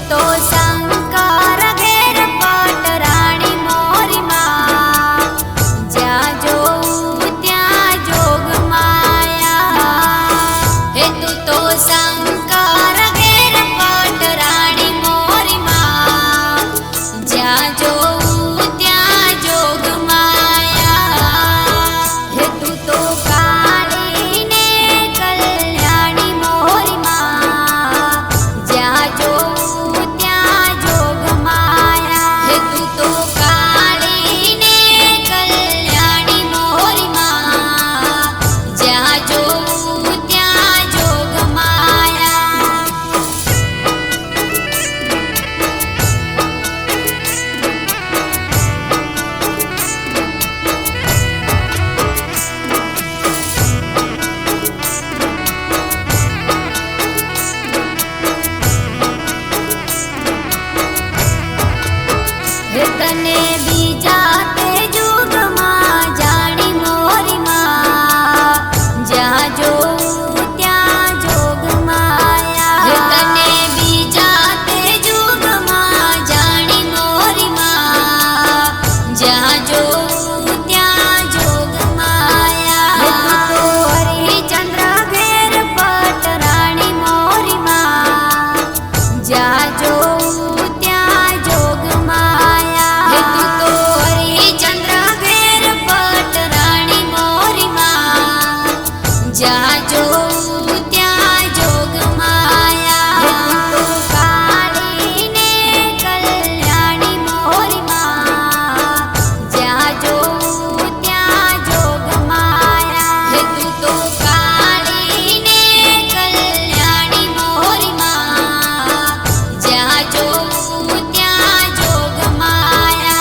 तो शंकर घेर पटराणी मोरी माँ, ज्या जोऊ त्या जोग माया। हे तू तो शंकर घेर पटराणी मोरी माँ, ज्या जोऊ त्या जोग माया। हे तू तो काली ने कल्याणी मोरी माँ, ज्या जोऊ त्या जोग माया। हे तू तो काली ने कल्याणी मोरी माँ, ज्या जोऊ त्या जोग माया। हे तने बीजा ते जुग मां जानी मोरी माँ, ज्या जोऊ त्या जोग माया। हे तने बीजा ते जुग मां जानी मोरी माँ, ज्या जोऊ त्या जोग माया। हे तू तो हरिचंद्र घेर पटराणी मोरी माँ, ज्या जोऊ त्या जोग माया। हे तू तो हरिचंद्र घेर पटराणी मोरी माँ, ज्या जोऊ त्या जोग माया। हे तू तो काली ने कल्याणी मोरी माँ, ज्या जोऊ त्या जोग माया। हे तू तो काली ने कल्याणी मोरी माँ, ज्या जोऊ त्या जोग माया।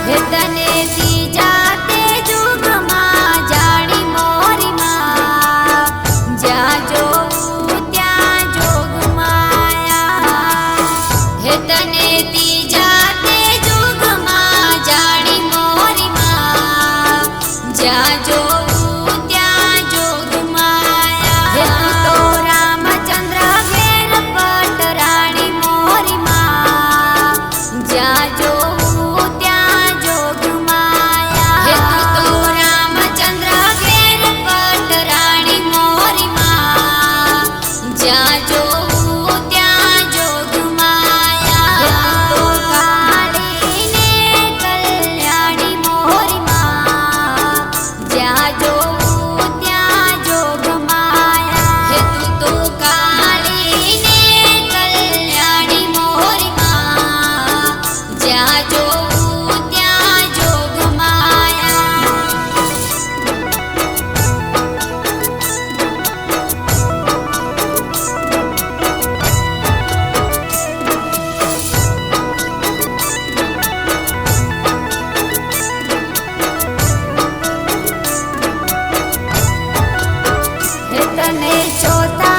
हे तने तीजा ते जुग मां जानी मोरी माँ, ज्या जोऊ त्या जोग माया। हे तने तीजा ते जुग मां जानी मोरी माँ, ज्या जोऊ त्या जोग माया। हे तू तो रामचंद्र घेर पटराणी मोरी माँ, ज्या जोऊ त्या जोग माया। हे तू तो रामचंद्र घेर पटराणी मोरी माँ, ज्या जोऊ त्या जोग माया। हे तू तो काली ने कल्याणी मोरी माँ, ज्या जोऊ त्या जोग माया। हे तू तो काली ने कल्याणी मोरी माँ, ज्या जोऊ त्या जोग माया। हे तने चौथा